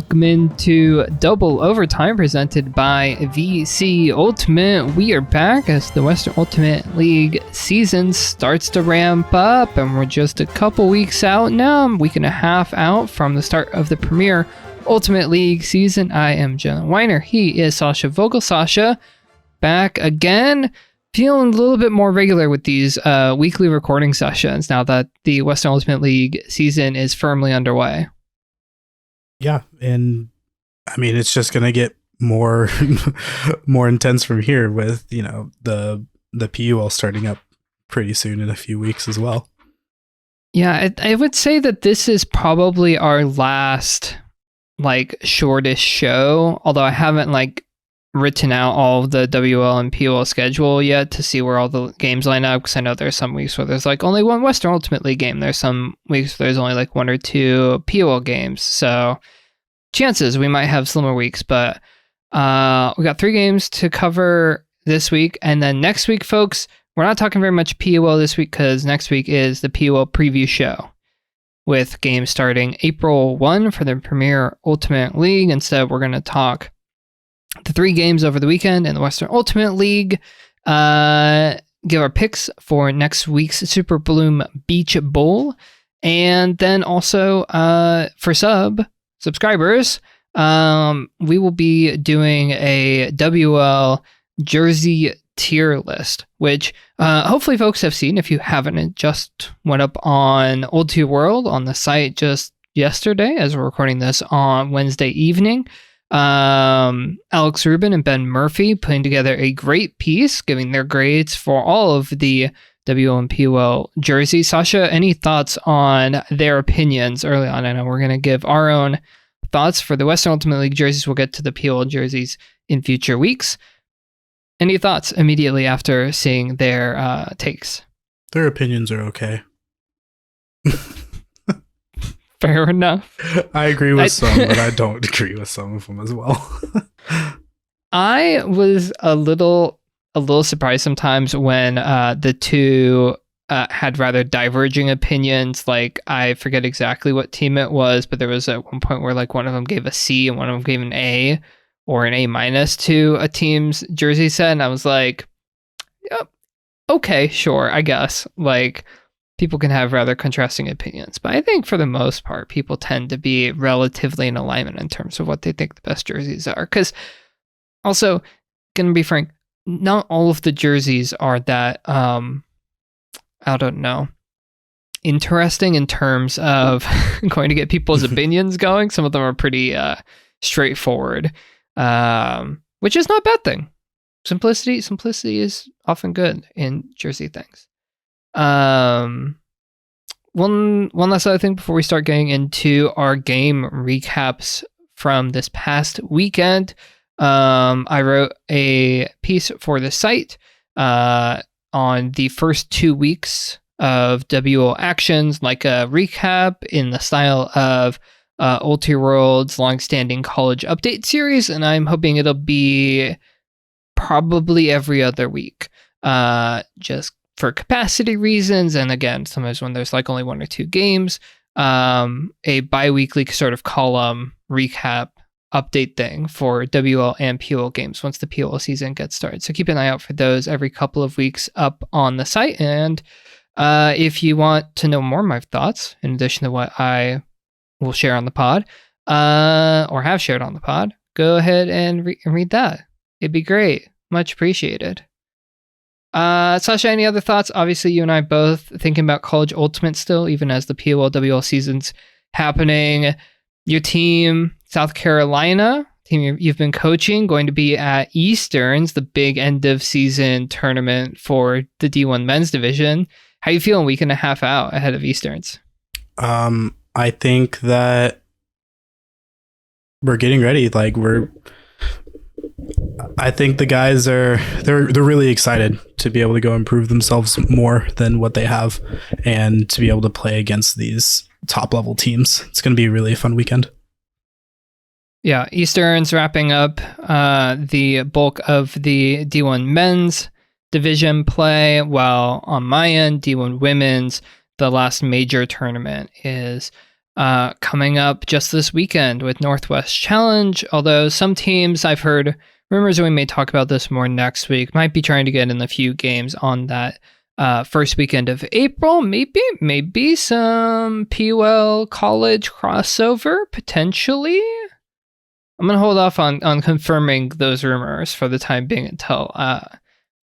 welcome into Double Overtime presented by VC Ultimate. We are back as the Western Ultimate League season starts to ramp up, and we're just a couple weeks out now, a week and a half out from the start of the Premier Ultimate League season. I am Jenna Weiner. He is Sascha Vogel. Sascha, back again. Feeling a little bit more regular with these weekly recording sessions now that the Western Ultimate League season is firmly underway. Yeah, and I mean it's just gonna get more more intense from here with the PUL starting up pretty soon in a few weeks as well. Yeah, I would say that this is probably our last shortest show, although I haven't written out all of the WUL and PUL schedule yet to see where all the games line up, because I know there's some weeks where there's only one Western Ultimate League game. There's some weeks where there's only one or two PUL games, so chances we might have slimmer weeks, but we got 3 games to cover this week, and then next week, folks, we're not talking very much PUL this week because next week is the PUL preview show with games starting April 1 for the Premier Ultimate League. Instead, we're going to talk the 3 games over the weekend in the Western Ultimate League, give our picks for next week's Super Bloom Beach Bowl, and then also for subscribers, we will be doing a WL jersey tier list, which hopefully folks have seen. If you haven't, it just went up on Old Tier World on the site just yesterday as we're recording this on Wednesday evening. Alex Rubin and Ben Murphy putting together a great piece, giving their grades for all of the WL and PUL jerseys. Sascha, any thoughts on their opinions early on? I know we're going to give our own thoughts for the Western Ultimate League jerseys. We'll get to the PUL jerseys in future weeks. Any thoughts immediately after seeing their takes? Their opinions are okay. Fair enough. I agree with some, but I don't agree with some of them as well. I was a little surprised sometimes when the two had rather diverging opinions. I forget exactly what team it was, but there was at one point where one of them gave a C and one of them gave an A or an A- to a team's jersey set, and I was like, yep, okay, sure, I guess. People can have rather contrasting opinions, but I think for the most part, people tend to be relatively in alignment in terms of what they think the best jerseys are. Because also, gonna be frank, not all of the jerseys are that, I don't know, interesting in terms of going to get people's opinions going. Some of them are pretty straightforward, which is not a bad thing. Simplicity is often good in jersey things. One last other thing before we start getting into our game recaps from this past weekend. I wrote a piece for the site on the first 2 weeks of WL actions, a recap in the style of Old Tier World's longstanding college update series, and I'm hoping it'll be probably every other week, just for capacity reasons, and again, sometimes when there's only 1 or 2 games, a bi-weekly sort of column recap update thing for WL and PUL games once the PUL season gets started. So keep an eye out for those every couple of weeks up on the site. And if you want to know more of my thoughts, in addition to what I will share on the pod, or have shared on the pod, go ahead and read that. It'd be great. Much appreciated. Sascha, any other thoughts? Obviously, you and I both thinking about College Ultimate still, even as the PUL WL season's happening. Your team, South Carolina, team you've been coaching, going to be at Easterns, the big end of season tournament for the D1 men's division. How you feeling week and a half out ahead of Easterns? I think that we're getting ready. I think the guys they're really excited to be able to go improve themselves more than what they have and to be able to play against these top level teams. It's going to be a really fun weekend. Yeah, Eastern's wrapping up the bulk of the D1 men's division play, while on my end, D1 women's, the last major tournament is coming up just this weekend with Northwest Challenge. Although some teams, I've heard rumors, and we may talk about this more next week, might be trying to get in a few games on that first weekend of April. Maybe some PUL college crossover, potentially. I'm going to hold off on confirming those rumors for the time being until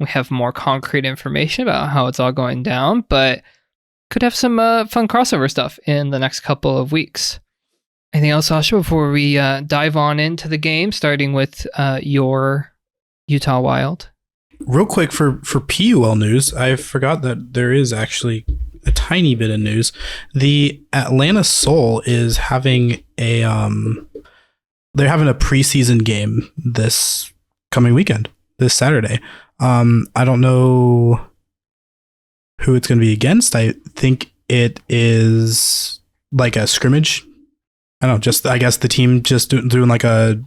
we have more concrete information about how it's all going down, but could have some fun crossover stuff in the next couple of weeks. Anything else, Sascha, before we dive on into the game, starting with your Utah Wild? Real quick for PUL news, I forgot that there is actually a tiny bit of news. The Atlanta Soul is having they're having a preseason game this coming weekend, this Saturday. I don't know who it's going to be against. I think it is like a scrimmage. I don't know, I guess the team just doing like a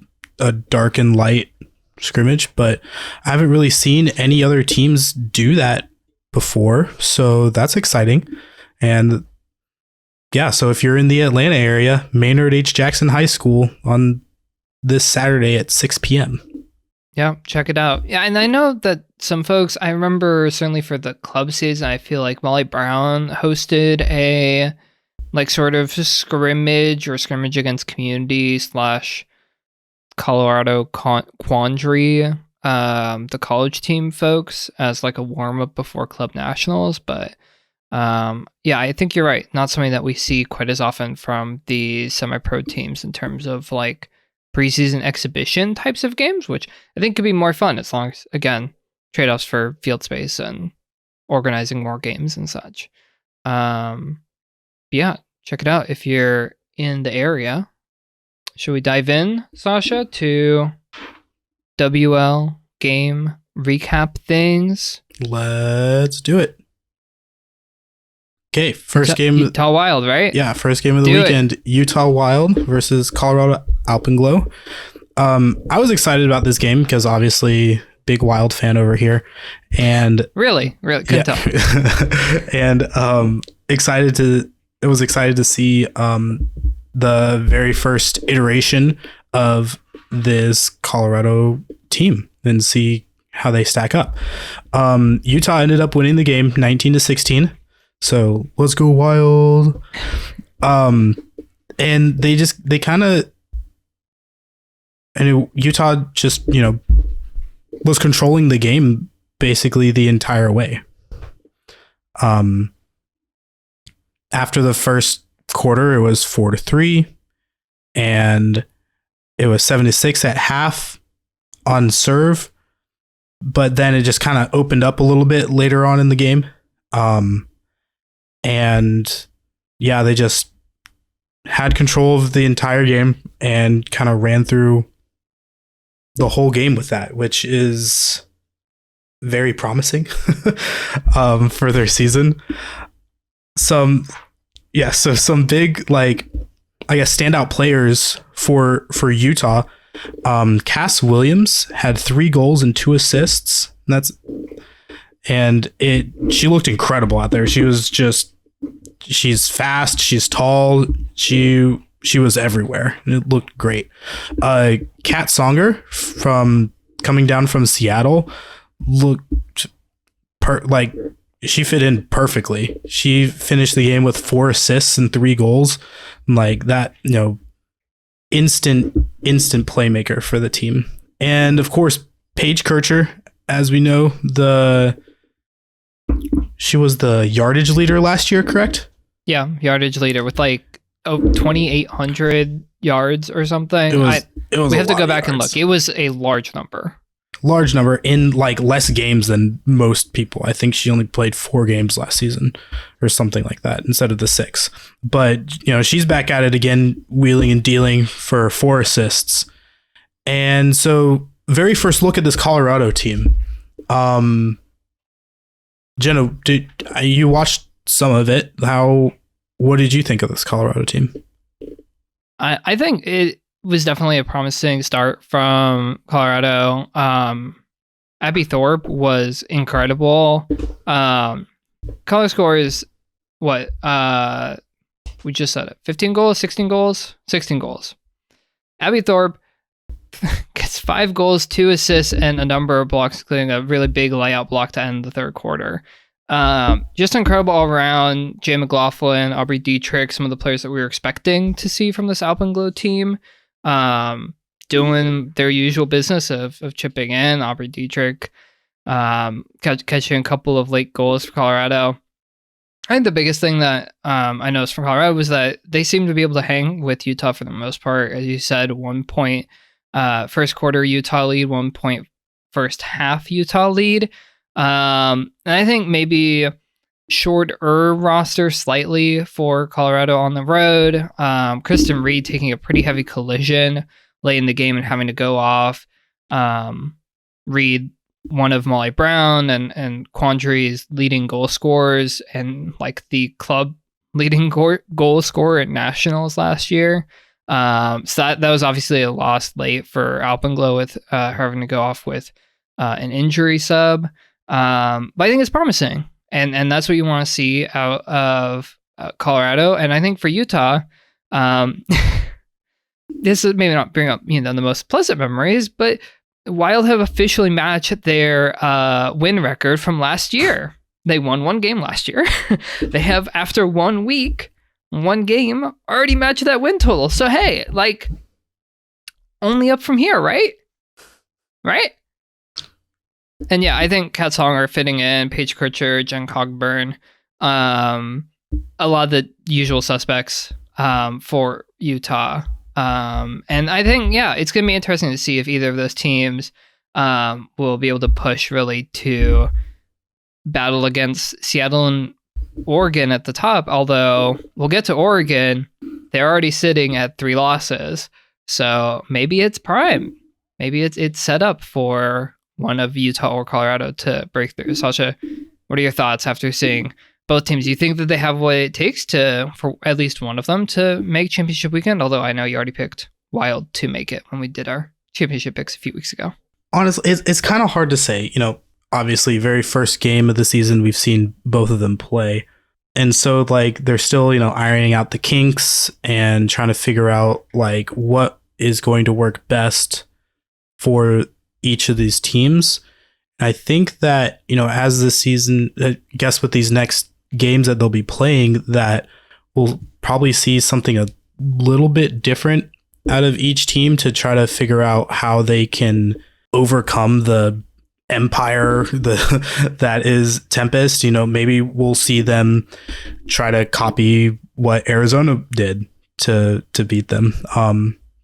dark and light scrimmage, but I haven't really seen any other teams do that before. So that's exciting. And yeah, so if you're in the Atlanta area, Maynard H. Jackson High School on this Saturday at 6 p.m. Yeah, check it out. Yeah, and I know that some folks, I remember certainly for the club season, I feel like Molly Brown hosted a like sort of scrimmage against community / Colorado Quandary, the college team folks, as like a warm up before club nationals. But yeah, I think you're right. Not something that we see quite as often from the semi-pro teams in terms of like preseason exhibition types of games, which I think could be more fun as long as, again, trade-offs for field space and organizing more games and such. Yeah, check it out if you're in the area. Should we dive in, Sascha, to WL game recap things? Let's do it. Okay, first game. Utah Wild, right? Yeah, first game of the weekend. Utah Wild versus Colorado Alpenglow. I was excited about this game because obviously big Wild fan over here, and really couldn't tell. And excited to see the very first iteration of this Colorado team and see how they stack up. Utah ended up winning the game 19-16. So let's go Wild. And they kind of, and Utah just, was controlling the game basically the entire way. After the first quarter, it was 4-3, and it was 7-6 at half on serve, but then it just kind of opened up a little bit later on in the game. And yeah, they just had control of the entire game and kind of ran through the whole game with that, which is very promising for their season. So some big, like, I guess, standout players for Utah. Cass Williams had 3 goals and 2 assists. She looked incredible out there. She's fast, she's tall, she was everywhere. It looked great. Kat Songer coming down from Seattle looked like she fit in perfectly. She finished the game with 4 assists and 3 goals. Like that, instant playmaker for the team. And of course, Paige Kircher, as we know, she was the yardage leader last year, correct? Yeah, yardage leader with like 2,800 yards or something. We have to go back and look. It was a large number. Large number in like less games than most people. I think she only played 4 games last season or something like that instead of the 6. But, she's back at it again, wheeling and dealing for 4 assists. And so very first look at this Colorado team. Jenna, you watched some of it. What did you think of this Colorado team? I think it was definitely a promising start from Colorado. Abby Thorpe was incredible. Color score is what? We just said it. 15 goals, 16 goals, 16 goals. Abby Thorpe gets 5 goals, 2 assists, and a number of blocks, including a really big layout block to end the third quarter. Just incredible all around. Jay McLaughlin, Aubrey Dietrich, some of the players that we were expecting to see from this Alpenglow team, doing their usual business of chipping in. Aubrey Dietrich catching a couple of late goals for Colorado. I think the biggest thing that I noticed from Colorado was that they seem to be able to hang with Utah for the most part. As you said, 1 point first quarter Utah lead, 1 point first half Utah lead. And I think maybe shorter roster slightly for Colorado on the road. Kristen Reed taking a pretty heavy collision late in the game and having to go off. Reed, one of Molly Brown and Quandry's leading goal scorers and like the club leading goal scorer at Nationals last year. So that was obviously a loss late for Alpenglow with her having to go off with an injury sub. But I think it's promising. And that's what you want to see out of Colorado. And I think for Utah, this is maybe not bring up the most pleasant memories, but Wild have officially matched their win record from last year. They won 1 game last year. They have, after 1 week, 1 game, already matched that win total. So hey, like, only up from here, right? Right? And yeah, I think Kat Song are fitting in. Paige Kritcher, Jen Cogburn, a lot of the usual suspects for Utah. And I think, yeah, it's going to be interesting to see if either of those teams will be able to push really to battle against Seattle and Oregon at the top. Although we'll get to Oregon, they're already sitting at 3 losses. So maybe it's prime. Maybe it's set up for one of Utah or Colorado to break through. Sascha, what are your thoughts after seeing both teams? Do you think that they have what it takes for at least one of them to make championship weekend? Although I know you already picked Wild to make it when we did our championship picks a few weeks ago. Honestly, it's kind of hard to say. Obviously, very first game of the season, we've seen both of them play. And so, like, they're still, ironing out the kinks and trying to figure out, like, what is going to work best for each of these teams. I think that, as the season, I guess with these next games that they'll be playing, that we'll probably see something a little bit different out of each team to try to figure out how they can overcome the empire that is Tempest. Maybe we'll see them try to copy what Arizona did to beat them.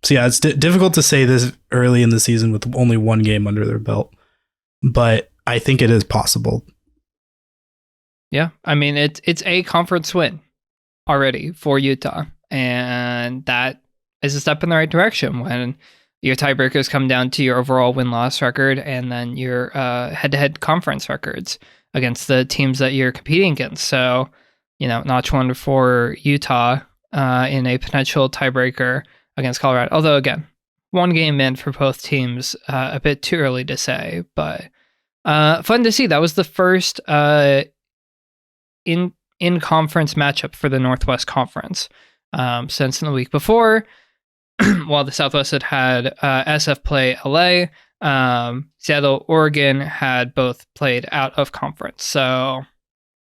So yeah, it's difficult to say this early in the season with only 1 game under their belt, but I think it is possible. Yeah, I mean, it's a conference win already for Utah, and that is a step in the right direction when your tiebreakers come down to your overall win-loss record and then your head-to-head conference records against the teams that you're competing against. So, notch 1 for Utah in a potential tiebreaker against Colorado. Although, again, 1 game in for both teams, a bit too early to say, but fun to see. That was the first in-conference matchup for the Northwest Conference since in the week before. While the Southwest had SF play LA, Seattle, Oregon had both played out of conference. So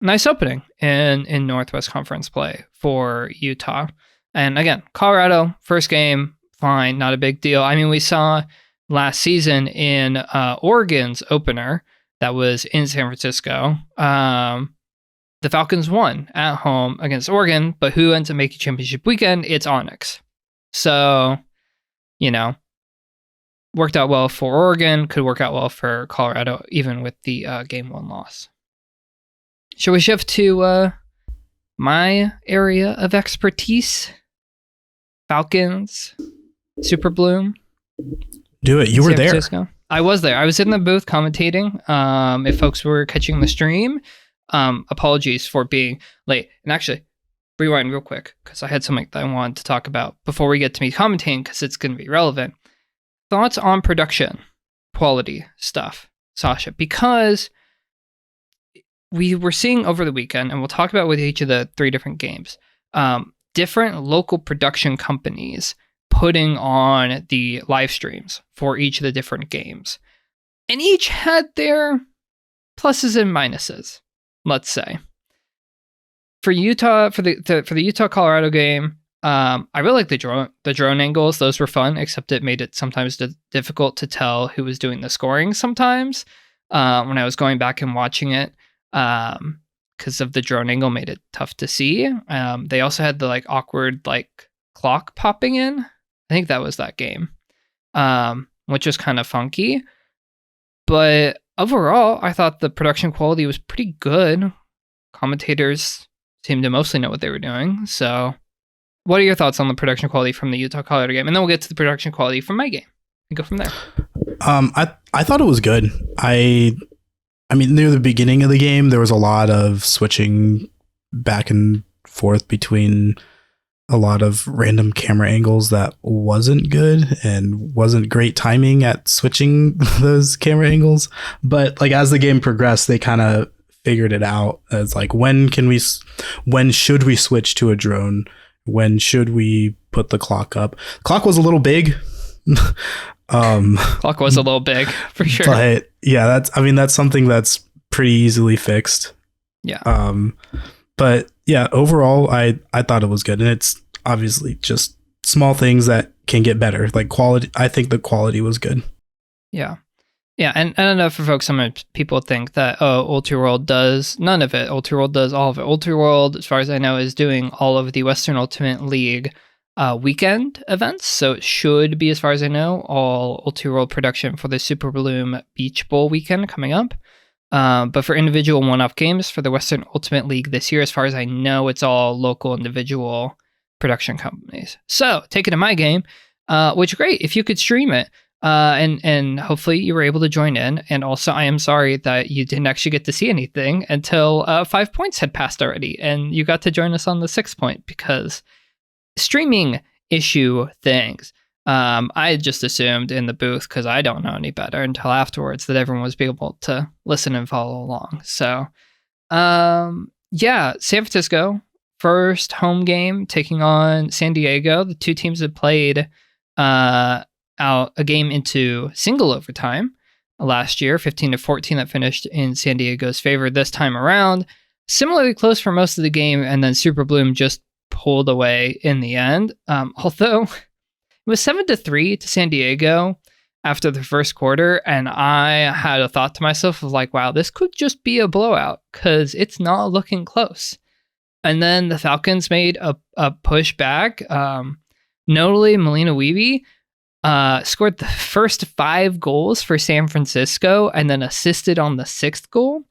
nice opening in Northwest Conference play for Utah. And again, Colorado, first game, fine, not a big deal. I mean, we saw last season in Oregon's opener that was in San Francisco. The Falcons won at home against Oregon, but who ends up making championship weekend? It's Onyx. So, worked out well for Oregon, could work out well for Colorado, even with the game 1 loss. Shall we shift to my area of expertise? Falcons, Super Bloom. Do it. You were there. Francisco. I was there. I was in the booth commentating. If folks were catching the stream, apologies for being late. And actually, rewind real quick because I had something that I wanted to talk about before we get to me commentating because it's going to be relevant. Thoughts on production quality stuff, Sascha, because we were seeing over the weekend, and we'll talk about with each of the 3 different games, different local production companies putting on the live streams for each of the different games. And each had their pluses and minuses, let's say. For Utah, for the Utah Colorado game, I really like the drone angles. Those were fun, except it made it sometimes difficult to tell who was doing the scoring sometimes when I was going back and watching it. Because of the drone angle made it tough to see. They also had the like awkward like clock popping in. I think that was that game, which was kind of funky. But overall, I thought the production quality was pretty good. Commentators seemed to mostly know what they were doing. So what are your thoughts on the production quality from the Utah Colorado game? And then we'll get to the production quality from my game and go from there. I thought it was good. I mean, near the beginning of the game, there was a lot of switching back and forth between a lot of random camera angles that wasn't good and wasn't great timing at switching those camera angles. But like as the game progressed, they kind of figured it out as like, when should we switch to a drone? When should we put the clock up? Clock was a little big. Clock was a little big for sure. But yeah, that's something that's pretty easily fixed. Yeah. But yeah, overall, I thought it was good, and it's obviously just small things that can get better. Like quality, I think the quality was good. Yeah. Yeah, and I don't know for folks, some people think that, Ultraworld does none of it. Ultraworld does all of it. Ultraworld, as far as I know, is doing all of the Western Ultimate League weekend events. So it should be, as far as I know, all Ultraworld production for the Super Bloom Beach Bowl weekend coming up. But for individual one-off games for the Western Ultimate League this year, as far as I know, it's all local individual production companies. So take it to my game, which great if you could stream it. And hopefully you were able to join in. And also, I am sorry that you didn't actually get to see anything until 5 points had passed already, and you got to join us on the 6th point because streaming issue things. I had just assumed in the booth, because I don't know any better until afterwards, that everyone was able to listen and follow along. So, yeah, San Francisco, first home game taking on San Diego. The two teams had played out a game into single overtime last year, 15-14, that finished in San Diego's favor this time around. Similarly close for most of the game, and then Super Bloom just pulled away in the end. Although it was 7-3 to San Diego after the first quarter, and I had a thought to myself of like, wow, this could just be a blowout because it's not looking close. And then the Falcons made a push back. Notably, Melina Wiebe scored the first 5 goals for San Francisco and then assisted on the 6th goal.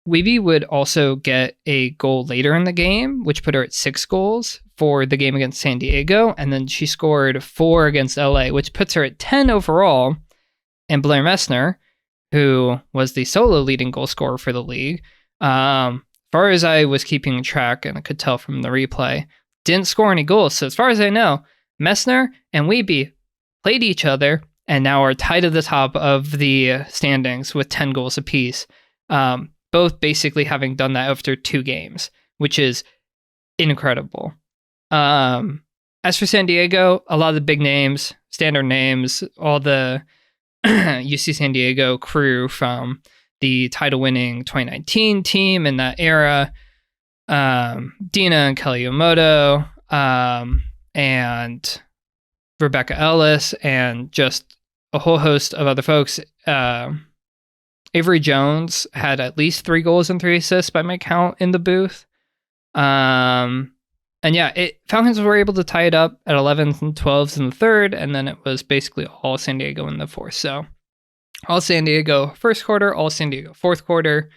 Wiebe would also get a goal later in the game, which put her at 6 goals for the game against San Diego. And then she scored 4 against LA, which puts her at 10 overall. And Blair Messner, who was the solo leading goal scorer for the league, as far as I was keeping track and I could tell from the replay, didn't score any goals. So as far as I know, Messner and Wiebe played each other and now are tied at the top of the standings with 10 goals apiece. Both basically having done that after 2 games, which is incredible. As for San Diego, a lot of the big names, standard names, all the UC San Diego crew from the title-winning 2019 team in that era, Dina and Kelly Yamamoto, and Rebecca Ellis, and just a whole host of other folks. Avery Jones had at least 3 goals and 3 assists by my count in the booth. And yeah, Falcons were able to tie it up at 11th and 12th in the 3rd, and then it was basically all San Diego in the 4th. So all San Diego first quarter, all San Diego 4th quarter,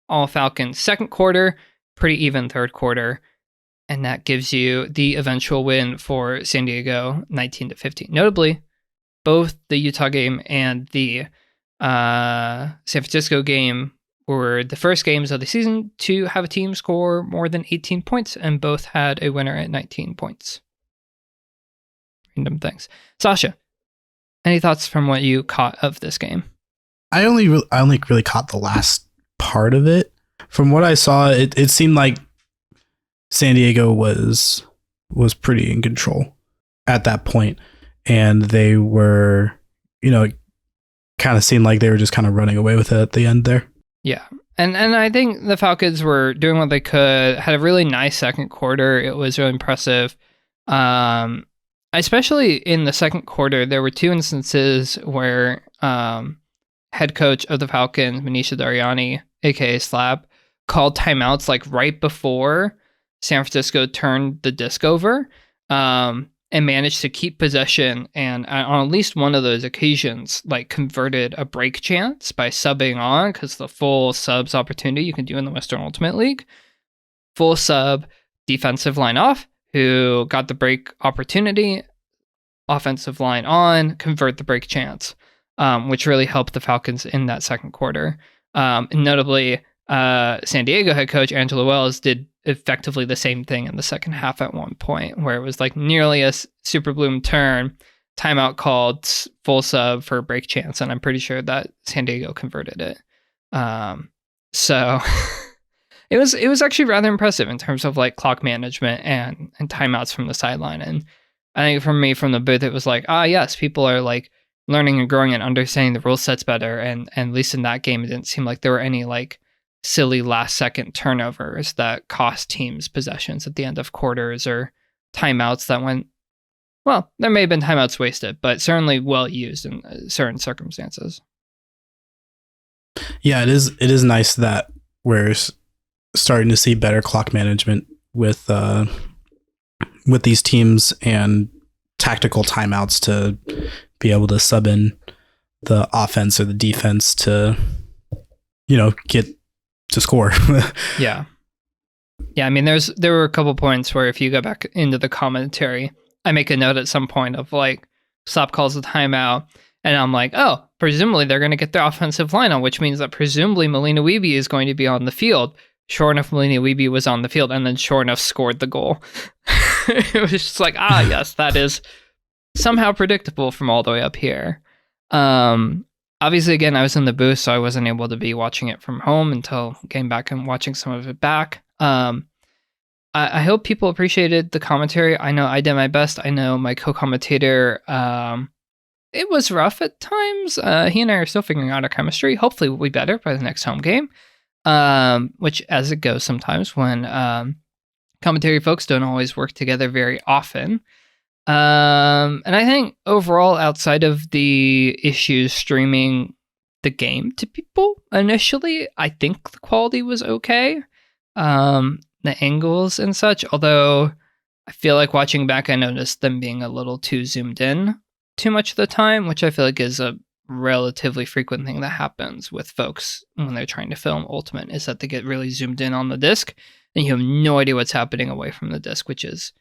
all Falcons 2nd quarter, pretty even 3rd quarter. And that gives you the eventual win for San Diego, 19-15. Notably, both the Utah game and the San Francisco game were the first games of the season to have a team score more than 18 points, and both had a winner at 19 points. Random things. Sascha, any thoughts from what you caught of this game? I only really caught the last part of it. From what I saw, it seemed like San Diego was pretty in control at that point, and they were, kind of seemed like they were just kind of running away with it at the end there. Yeah. And I think the Falcons were doing what they could, had a really nice second quarter. It was really impressive. Especially in the second quarter, there were two instances where head coach of the Falcons, Manisha Daryani, aka Slap, called timeouts like right before San Francisco turned the disc over, and managed to keep possession, and on at least one of those occasions, like converted a break chance by subbing on, because the full subs opportunity you can do in the Western Ultimate League. Full sub, defensive line off, who got the break opportunity, offensive line on, convert the break chance, which really helped the Falcons in that second quarter. And notably, San Diego head coach Angela Wells did effectively the same thing in the second half at one point, where it was like nearly a Super Bloom turn, timeout called, full sub for break chance, and I'm pretty sure that San Diego converted it. So it was actually rather impressive in terms of like clock management and timeouts from the sideline. And I think for me from the booth, it was like, yes, people are like learning and growing and understanding the rule sets better. And at least in that game, it didn't seem like there were any like silly last second turnovers that cost teams possessions at the end of quarters, or timeouts that went, well, there may have been timeouts wasted, but certainly well used in certain circumstances. Yeah, it is nice that we're starting to see better clock management with these teams and tactical timeouts to be able to sub in the offense or the defense to, get to score. Yeah. I mean, there were a couple points where if you go back into the commentary, I make a note at some point of like, Slap calls a timeout, and I'm like, oh, presumably they're going to get their offensive line on, which means that presumably Melina Wiebe is going to be on the field. Sure enough, Melina Wiebe was on the field, and then sure enough scored the goal. It was just like, yes, that is somehow predictable from all the way up here. Obviously, again, I was in the booth, so I wasn't able to be watching it from home until came back and watching some of it back. I hope people appreciated the commentary. I know I did my best. I know my co-commentator, it was rough at times. He and I are still figuring out our chemistry. Hopefully we'll be better by the next home game, which, as it goes sometimes when commentary folks don't always work together very often. And I think overall, outside of the issues streaming the game to people initially, I think the quality was okay. The angles and such, although I feel like watching back, I noticed them being a little too zoomed in too much of the time, which I feel like is a relatively frequent thing that happens with folks when they're trying to film Ultimate, is that they get really zoomed in on the disc and you have no idea what's happening away from the disc, which is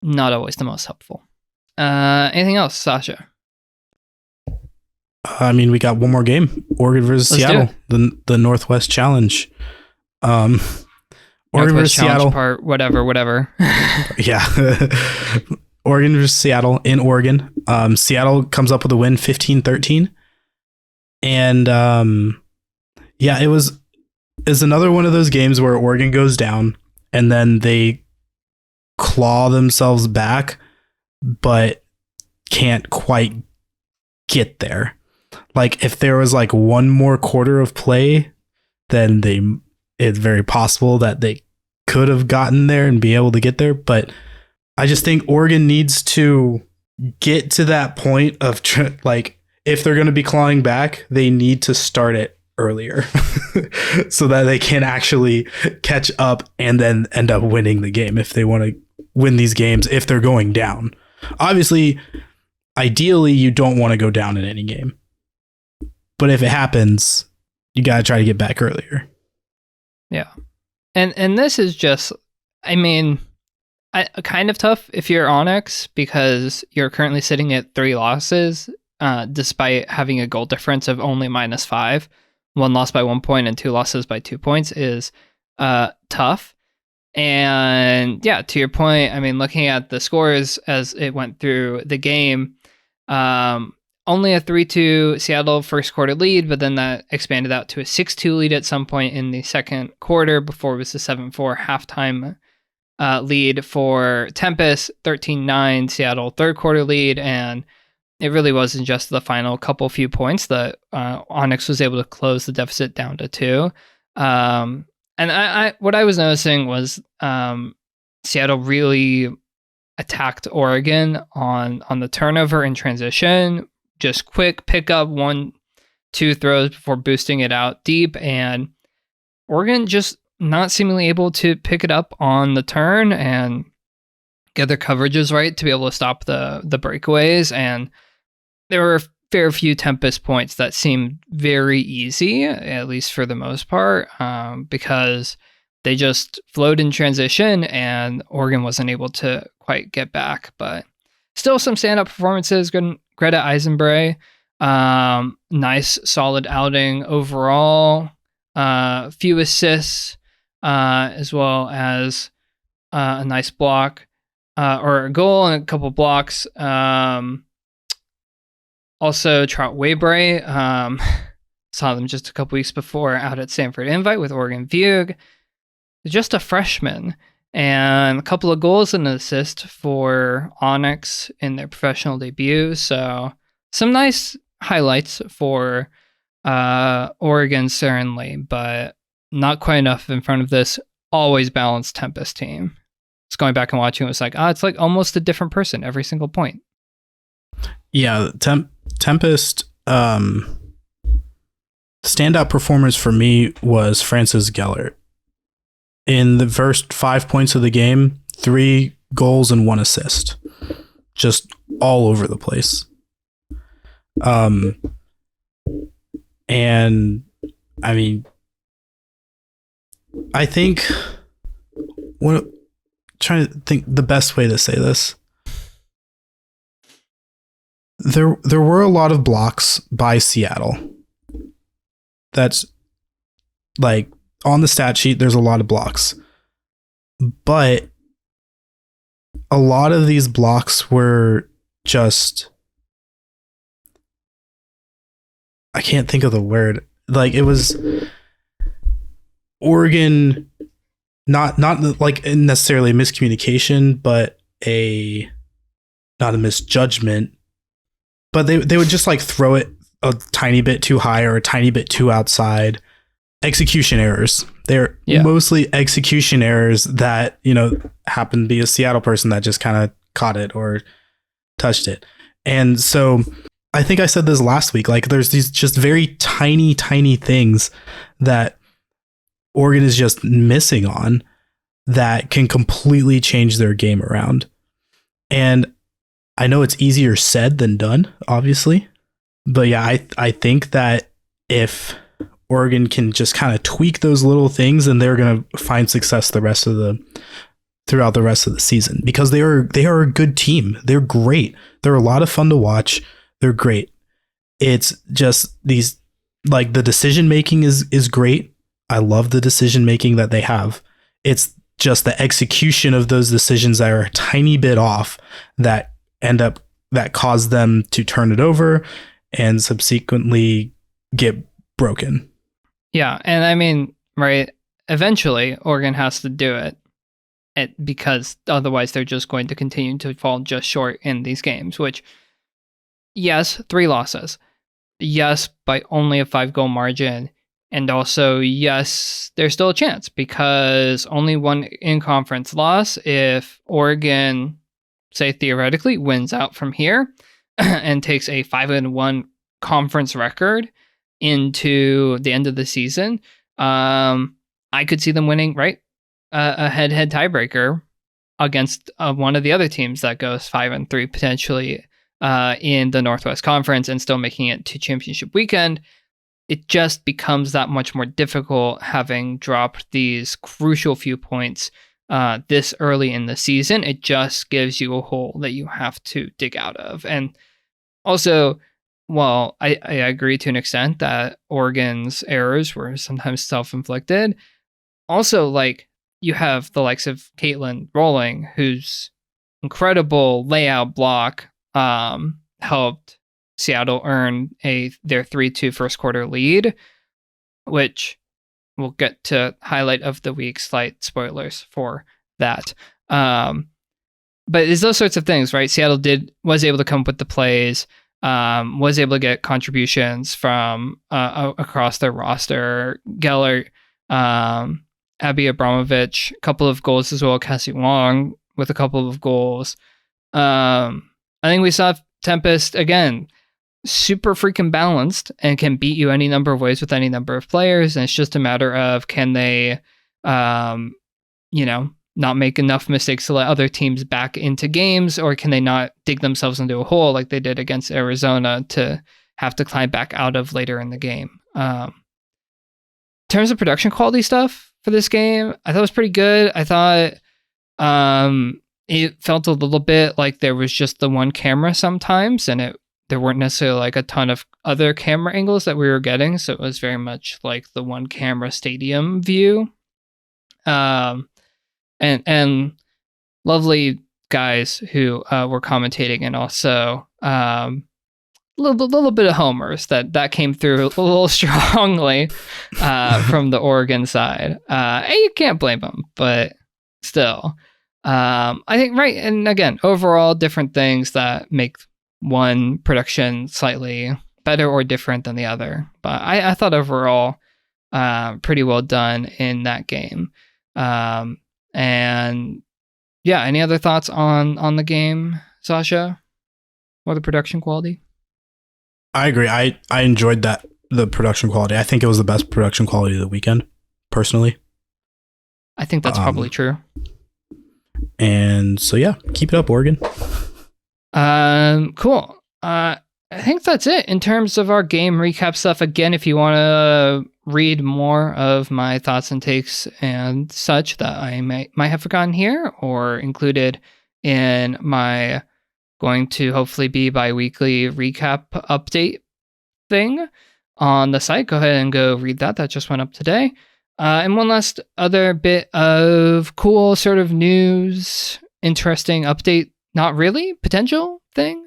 not always the most helpful. Anything else, Sascha? I mean, we got one more game. Oregon versus Seattle, the Northwest Challenge. Oregon versus Seattle. Part, whatever. Yeah. Oregon versus Seattle in Oregon. Seattle comes up with a win 15-13. And it was another one of those games where Oregon goes down and then they claw themselves back, but can't quite get there. Like, if there was like one more quarter of play, then it's very possible that they could have gotten there and be able to get there. But I just think Oregon needs to get to that point of like, if they're going to be clawing back, they need to start it earlier so that they can actually catch up and then end up winning the game if they want to win these games if they're going down. Obviously, ideally, you don't want to go down in any game. But if it happens, you got to try to get back earlier. Yeah. And this is just, I mean, kind of tough if you're Onyx, because you're currently sitting at 3 losses, despite having a goal difference of only -5. 1 loss by 1 point and 2 losses by 2 points is tough. And yeah, to your point, I mean, looking at the scores as it went through the game, only a 3-2 Seattle first quarter lead, but then that expanded out to a 6-2 lead at some point in the second quarter before it was a 7-4 halftime lead for Tempest, 13-9, Seattle third quarter lead, and it really wasn't just the final few points that Onyx was able to close the deficit down to 2. And I what I was noticing was Seattle really attacked Oregon on the turnover and transition, just quick pick up 1-2 throws before boosting it out deep, and Oregon just not seemingly able to pick it up on the turn and get their coverages right to be able to stop the breakaways. And there were a fair few Tempest points that seemed very easy, at least for the most part, because they just flowed in transition and Oregon wasn't able to quite get back. But still some stand-up performances. Greta Eisenbray, nice, solid outing overall. Few assists, as well as a nice block, or a goal and a couple blocks. Also, Trout Waybury, saw them just a couple weeks before out at Sanford Invite with Oregon Vugue. Just a freshman, and a couple of goals and an assist for Onyx in their professional debut. So some nice highlights for Oregon, certainly, but not quite enough in front of this always balanced Tempest team. Just going back and watching, it was like, it's like almost a different person every single point. Yeah, Tempest, standout performance for me was Francis Gellert. In the first 5 points of the game, 3 goals and 1 assist. Just all over the place. And I mean, I think trying to think the best way to say this. There were a lot of blocks by Seattle. That's like on the stat sheet, there's a lot of blocks. But a lot of these blocks were just, I can't think of the word. Like, it was Oregon, not like necessarily a miscommunication, but not a misjudgment. But they would just like throw it a tiny bit too high or a tiny bit too outside. Execution errors. They're mostly execution errors that, happen to be a Seattle person that just kind of caught it or touched it. And so I think I said this last week, like there's these just very tiny, tiny things that Oregon is just missing on that can completely change their game around. And I know it's easier said than done, obviously. But yeah, I think that if Oregon can just kind of tweak those little things, and they're going to find success throughout the rest of the season, because they are a good team. They're great. They're a lot of fun to watch. They're great. It's just these, like, the decision making is great. I love the decision making that they have. It's just the execution of those decisions that are a tiny bit off that cause them to turn it over and subsequently get broken. Yeah, and I mean, right, eventually Oregon has to do it because otherwise they're just going to continue to fall just short in these games, which, yes, 3 losses. Yes, by only a 5-goal margin. And also, yes, there's still a chance because only one in-conference loss. If Oregon, say theoretically, wins out from here and takes a 5-1 conference record into the end of the season, I could see them winning, right? A head-to-head tiebreaker against one of the other teams that goes 5-3 potentially in the Northwest Conference and still making it to championship weekend. It just becomes that much more difficult having dropped these crucial few points this early in the season. It just gives you a hole that you have to dig out of. And also, while I agree to an extent that Oregon's errors were sometimes self-inflicted, also, like, you have the likes of Caitlin Rowling, whose incredible layout block helped Seattle earn their 3-2 first quarter lead, which we'll get to highlight of the week, slight spoilers for that. But it's those sorts of things, right? Seattle was able to come up with the plays, was able to get contributions from across their roster. Geller, Abby Abramovich, a couple of goals as well. Cassie Wong with a couple of goals. I think we saw Tempest again, super freaking balanced and can beat you any number of ways with any number of players. And it's just a matter of, can they, not make enough mistakes to let other teams back into games, or can they not dig themselves into a hole like they did against Arizona to have to climb back out of later in the game. In terms of production quality stuff for this game, I thought it was pretty good. I thought it felt a little bit like there was just the one camera sometimes, and there weren't necessarily like a ton of other camera angles that we were getting. So it was very much like the one camera stadium view. And lovely guys who were commentating, and also a little bit of homers that came through a little strongly from the Oregon side. And you can't blame them, but still, I think, right. And again, overall, different things that make one production slightly better or different than the other. But I thought overall, pretty well done in that game. And yeah, any other thoughts on the game, Sascha, or the production quality? I agree. I enjoyed the production quality. I think it was the best production quality of the weekend, personally. I think that's probably true. And so yeah, keep it up, Oregon. Cool. I think that's it in terms of our game recap stuff. Again, if you want to read more of my thoughts and takes and such that I might have forgotten here or included in my going to hopefully be bi-weekly recap update thing on the site, go ahead and go read that. That just went up today. And one last other bit of cool sort of news, interesting update, not really, potential thing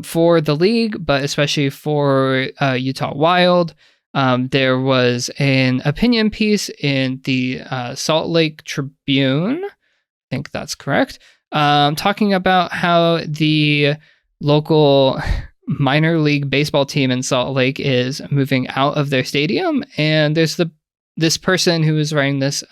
for the league, but especially for Utah Wild. There was an opinion piece in the Salt Lake Tribune, I think that's correct, talking about how the local minor league baseball team in Salt Lake is moving out of their stadium. And there's this person who was writing this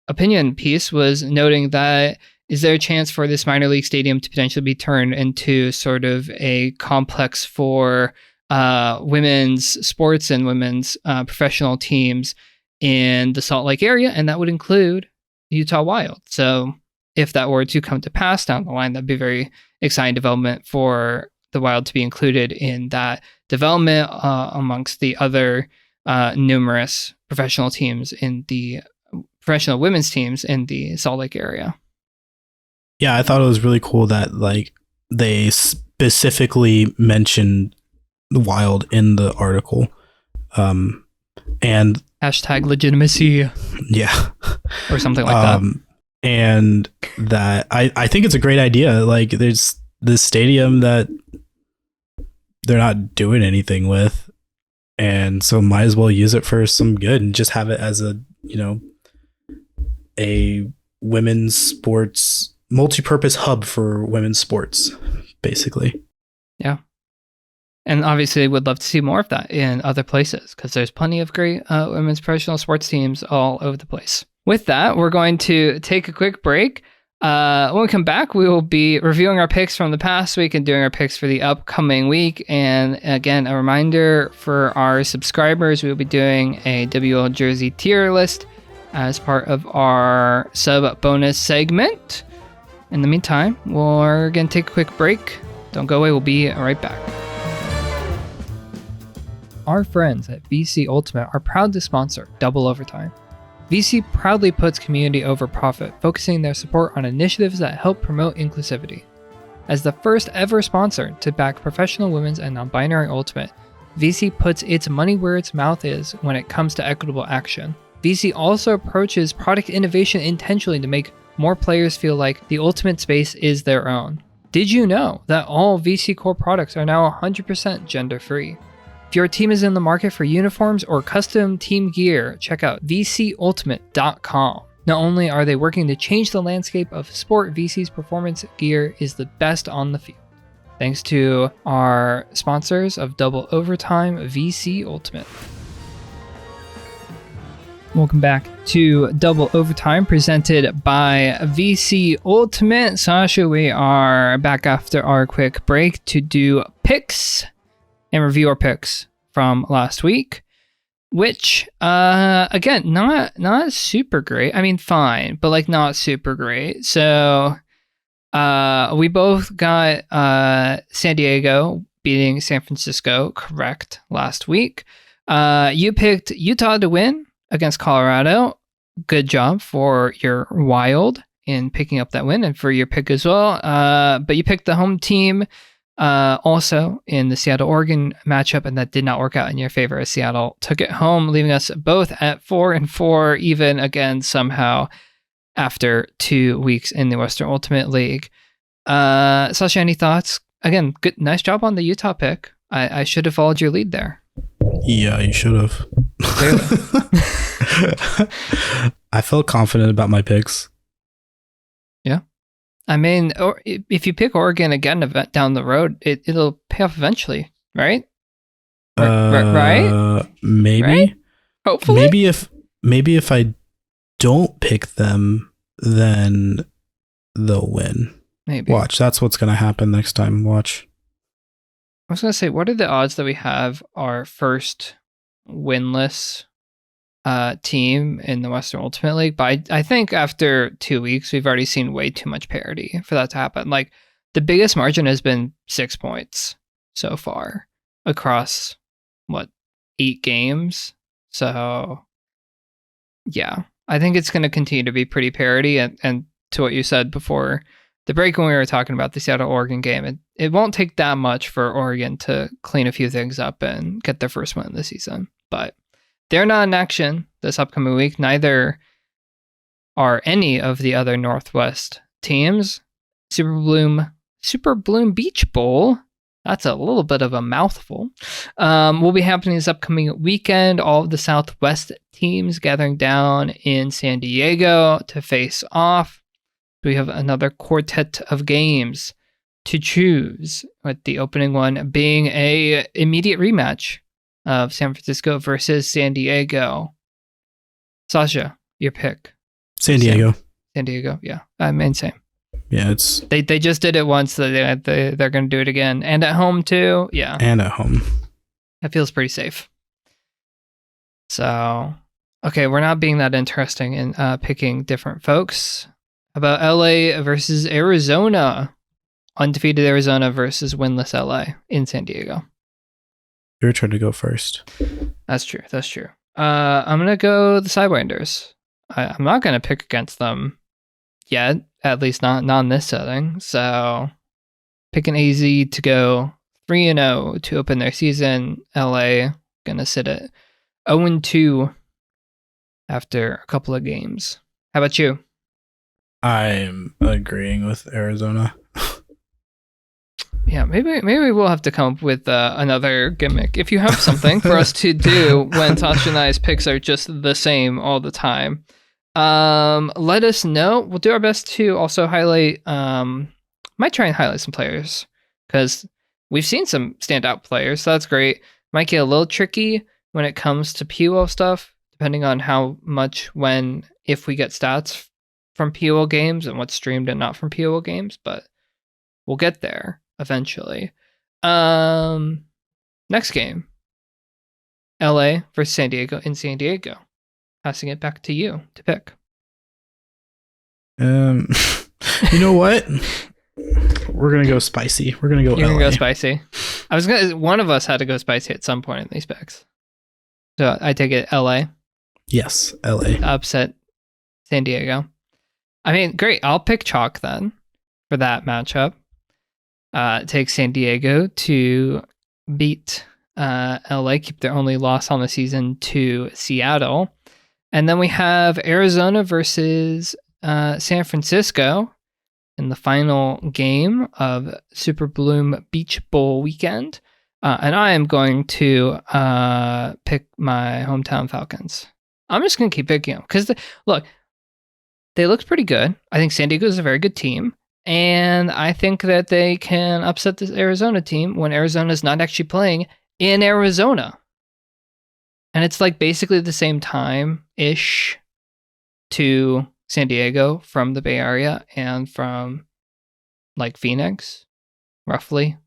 opinion piece was noting that, is there a chance for this minor league stadium to potentially be turned into sort of a complex for women's sports and women's professional teams in the Salt Lake area? And that would include Utah Wild. So if that were to come to pass down the line, that'd be a very exciting development for the Wild to be included in that development amongst the other numerous professional teams in the professional women's teams in the Salt Lake area. Yeah, I thought it was really cool that like they specifically mentioned the Wild in the article, and hashtag legitimacy, yeah, or something like that. And that I think it's a great idea. Like, there's this stadium that they're not doing anything with, and so might as well use it for some good and just have it as a women's sports multi-purpose hub for women's sports, basically. Yeah. And obviously would love to see more of that in other places, because there's plenty of great women's professional sports teams all over the place. With that, we're going to take a quick break. When we come back, we will be reviewing our picks from the past week and doing our picks for the upcoming week. And again, a reminder for our subscribers, we will be doing a WUL jersey tier list as part of our sub bonus segment. In the meantime, we're going to take a quick break. Don't go away. We'll be right back. Our friends at VC Ultimate are proud to sponsor Double Overtime. VC proudly puts community over profit, focusing their support on initiatives that help promote inclusivity. As the first ever sponsor to back professional women's and non-binary Ultimate, VC puts its money where its mouth is when it comes to equitable action. VC also approaches product innovation intentionally to make more players feel like the Ultimate space is their own. Did you know that all VC core products are now 100% gender-free? If your team is in the market for uniforms or custom team gear, check out VCUltimate.com. Not only are they working to change the landscape of sport, VC's performance gear is the best on the field. Thanks to our sponsors of Double Overtime, VC Ultimate. Welcome back to Double Overtime, presented by VC Ultimate. Sascha, we are back after our quick break to do picks and review our picks from last week, which, again, not super great. I mean, fine, but like not super great. So we both got San Diego beating San Francisco correct last week. You picked Utah to win against Colorado. Good job for your Wild in picking up that win and for your pick as well. But you picked the home team also in the Seattle-Oregon matchup, and that did not work out in your favor as Seattle took it home, leaving us both at 4-4, even again somehow after 2 weeks in the Western Ultimate League. Sascha, any thoughts? Again, good, nice job on the Utah pick. I should have followed your lead there. Yeah, you should have. I felt confident about my picks. Yeah. I mean, or if you pick Oregon again down the road, it'll pay off eventually, right? Right? Maybe. Right? Hopefully. Maybe if I don't pick them, then they'll win. Maybe. Watch. That's what's going to happen next time. Watch. I was going to say, what are the odds that we have our first winless team in the Western Ultimate League? But I think after 2 weeks, we've already seen way too much parity for that to happen. Like, the biggest margin has been 6 points so far across, 8 games? So, yeah, I think it's going to continue to be pretty parity. And to what you said before the break when we were talking about the Seattle-Oregon game, it won't take that much for Oregon to clean a few things up and get their first win of the season. But they're not in action this upcoming week. Neither are any of the other Northwest teams. Super Bloom Beach Bowl, that's a little bit of a mouthful, will be happening this upcoming weekend. All of the Southwest teams gathering down in San Diego to face off. We have another quartet of games to choose, with the opening one being a immediate rematch of San Francisco versus San Diego. Sascha, your pick. San Diego. San Diego, yeah. I mean, same. Yeah, it's... They just did it once, so they're going to do it again. And at home, too. Yeah. And at home. That feels pretty safe. So, okay, we're not being that interesting in picking different folks. About LA versus Arizona. Undefeated Arizona versus winless LA in San Diego. Your turn to go first. That's true. I'm going to go the Sidewinders. I'm not going to pick against them yet, at least not in this setting. So, picking AZ to go 3-0 to open their season. LA going to sit at 0-2 after a couple of games. How about you? I'm agreeing with Arizona. Yeah, maybe we'll have to come up with another gimmick. If you have something for us to do when Sascha and I's picks are just the same all the time, let us know. We'll do our best to also highlight, might try and highlight some players, because we've seen some standout players, so that's great. Might get a little tricky when it comes to PUL stuff, depending on how much, if we get stats from PUL games and what's streamed and not from PUL games, but we'll get there eventually. Next game, LA versus San Diego in San Diego. Passing it back to you to pick. You know what? We're gonna go spicy. We're gonna go. You're LA. gonna go spicy. One of us had to go spicy at some point in these picks. So I take it LA. Yes, LA. Upset San Diego. I mean, great. I'll pick chalk then for that matchup. Take San Diego to beat LA, keep their only loss on the season to Seattle. And then we have Arizona versus San Francisco in the final game of Super Bloom Beach Bowl weekend. And I am going to pick my hometown Falcons. I'm just going to keep picking them. Because, look, they looked pretty good. I think San Diego is a very good team. And I think that they can upset this Arizona team when Arizona is not actually playing in Arizona. And it's like basically the same time-ish to San Diego from the Bay Area and from like Phoenix, roughly.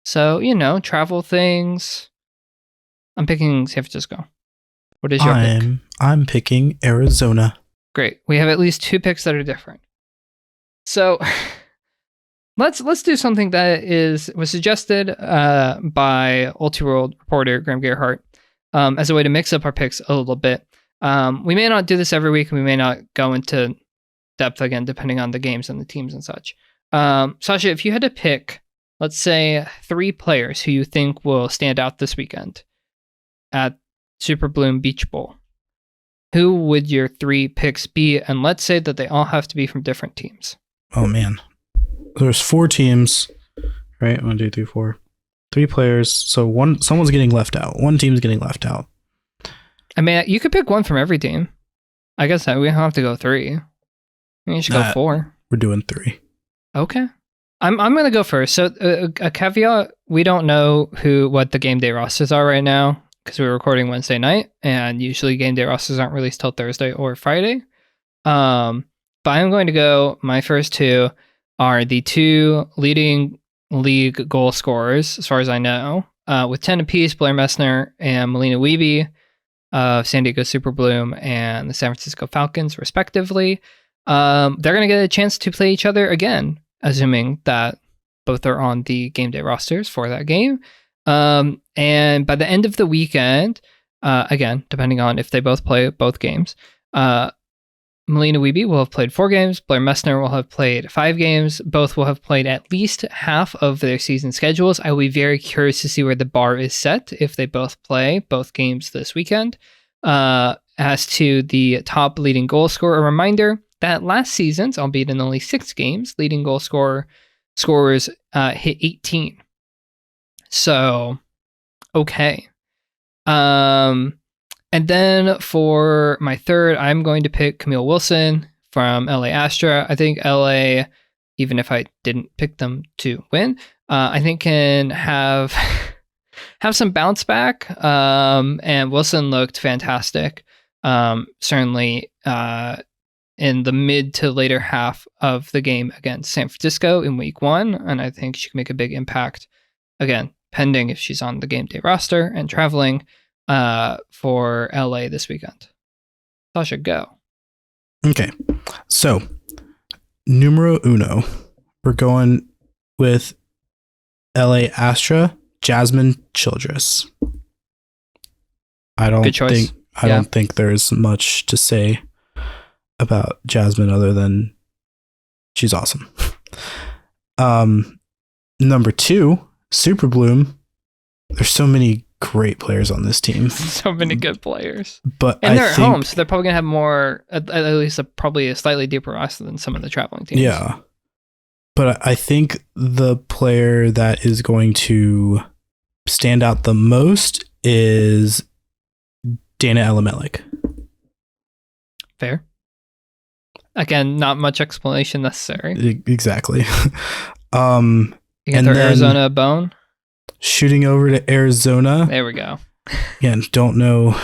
So, travel things. I'm picking San Francisco. What is your pick? I'm picking Arizona. Great. We have at least 2 picks that are different. So let's do something that was suggested by Ultiworld reporter Graham Gerhardt as a way to mix up our picks a little bit. We may not do this every week, and we may not go into depth again, depending on the games and the teams and such. Sascha, if you had to pick, let's say, 3 players who you think will stand out this weekend at Super Bloom Beach Bowl, who would your 3 picks be? And let's say that they all have to be from different teams. Oh man, there's 4 teams, right? 1, 2, 3, 4, 3 players. So someone's getting left out. One team's getting left out. I mean, you could pick one from every team. I guess that we don't have to go 3. You should go 4. We're doing 3. Okay. I'm gonna go first. So a caveat: we don't know what the game day rosters are right now because we're recording Wednesday night, and usually game day rosters aren't released till Thursday or Friday. But I'm going to go. My first 2 are the 2 leading league goal scorers, as far as I know, with 10 apiece: Blair Messner and Melina Wiebe of San Diego Super Bloom and the San Francisco Falcons, respectively. They're going to get a chance to play each other again, assuming that both are on the game day rosters for that game. And by the end of the weekend, again, depending on if they both play both games, Melina Wiebe will have played 4 games. Blair Messner will have played 5 games. Both will have played at least half of their season schedules. I will be very curious to see where the bar is set if they both play both games this weekend. As to the top leading goal scorer, a reminder that last season's, albeit in only 6 games, leading goal scorers hit 18. So, okay. And then for my third, I'm going to pick Camille Wilson from LA Astra. I think LA, even if I didn't pick them to win, I think can have some bounce back. And Wilson looked fantastic. Certainly in the mid to later half of the game against San Francisco in week 1. And I think she can make a big impact, again, pending if she's on the game day roster and traveling for LA this weekend. Sascha, go. Okay. So, numero uno, we're going with LA Astra, Jasmine Childress. I don't think there's much to say about Jasmine other than she's awesome. Number 2, Super Bloom. There's so many great players on this team. So many good players. But and they're at home, so they're probably going to have more, at least probably a slightly deeper roster than some of the traveling teams. Yeah. But I think the player that is going to stand out the most is Dana Elamelik. Fair. Again, not much explanation necessary. Exactly. You can throw Arizona a bone? Shooting over to Arizona. There we go. Again, don't know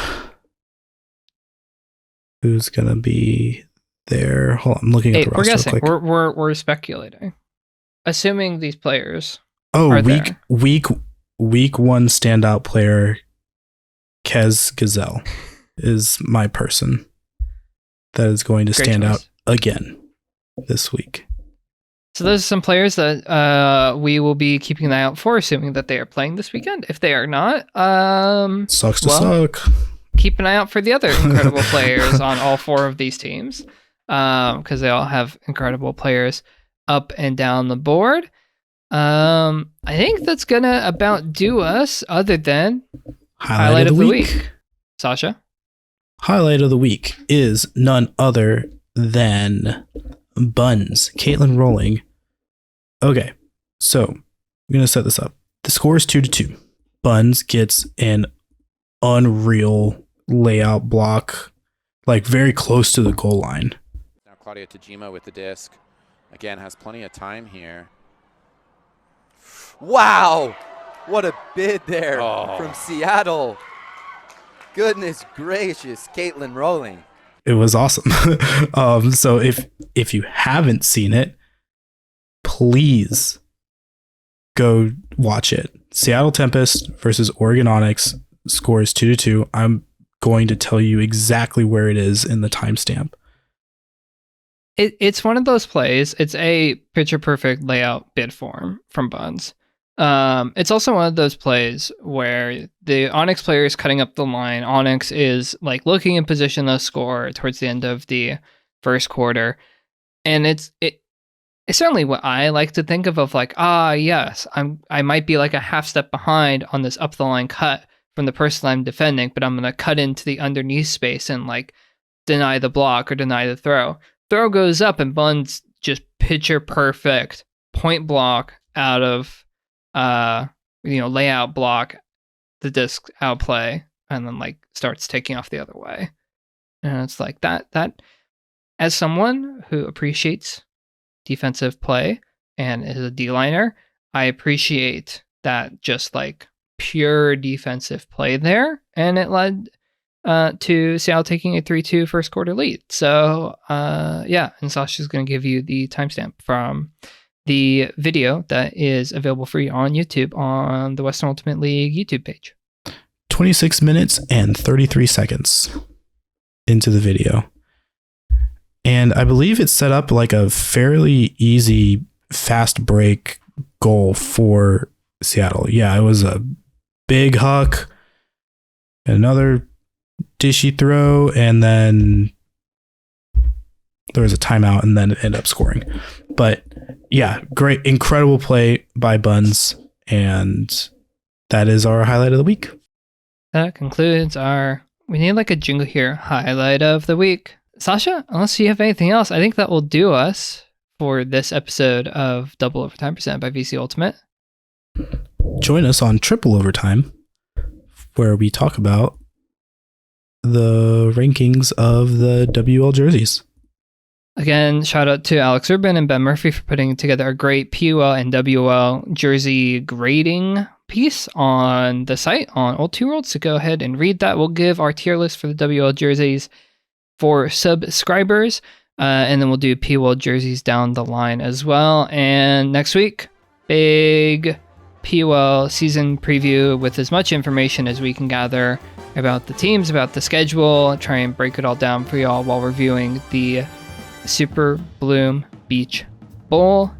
who's going to be there. Hold on, I'm looking at the roster. We're guessing. We're speculating. Assuming these players are week 1 standout player, Kez Gazelle, is my person that is going to stand out again this week. So those are some players that we will be keeping an eye out for, assuming that they are playing this weekend. If they are not, sucks to suck. Keep an eye out for the other incredible players on all 4 of these teams, because they all have incredible players up and down the board. I think that's gonna about do us, other than highlight of the week. Sascha? Highlight of the week is none other than Buns, Caitlin Rowling. Okay, so I'm going to set this up. The score is 2-2. Buns gets an unreal layout block, like very close to the goal line. Claudio Tajima with the disc. Again, has plenty of time here. Wow! What a bid there from Seattle. Goodness gracious, Caitlin Rowling. It was awesome. So if you haven't seen it, please go watch it. Seattle Tempest versus Oregon Onyx, scores 2-2. I'm going to tell you exactly where it is in the timestamp. It's one of those plays. It's a picture perfect layout bid form from Buns. It's also one of those plays where the Onyx player is cutting up the line. Onyx is like looking in position to score towards the end of the first quarter, and it's certainly what I like to think of like, yes, I might be like a half step behind on this up the line cut from the person I'm defending, but I'm gonna cut into the underneath space and like deny the block or deny the throw. Throw goes up and Buns just picture perfect point block out of layout block the disc outplay and then like starts taking off the other way. And it's like that as someone who appreciates defensive play and is a D-liner, I appreciate that just like pure defensive play there, and it led to Seattle taking a 3-2 first quarter lead. So and Sascha's going to give you the timestamp from the video that is available for you on YouTube on the Western Ultimate League YouTube page. 26 minutes and 33 seconds into the video. And I believe it's set up like a fairly easy fast break goal for Seattle. Yeah, it was a big huck, another dishy throw, and then there was a timeout and then it ended up scoring. But yeah, great, incredible play by Buns. And that is our highlight of the week. That concludes we need like a jingle here, highlight of the week. Sascha, unless you have anything else, I think that will do us for this episode of Double Overtime presented by VC Ultimate. Join us on Triple Overtime, where we talk about the rankings of the WUL jerseys. Again, shout out to Alex Urban and Ben Murphy for putting together a great PUL and WUL jersey grading piece on the site on Old Two Worlds. So go ahead and read that. We'll give our tier list for the WUL jerseys for subscribers, and then we'll do PUL jerseys down the line as well. And next week, big PUL season preview with as much information as we can gather about the teams, about the schedule, try and break it all down for y'all while reviewing the Super Bloom Beach Bowl.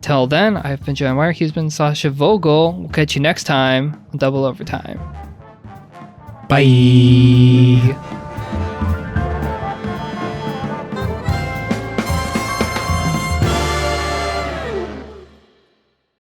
Till then, I've been John Wire, he's been Sascha Vogel. We'll catch you next time on Double Overtime. Bye.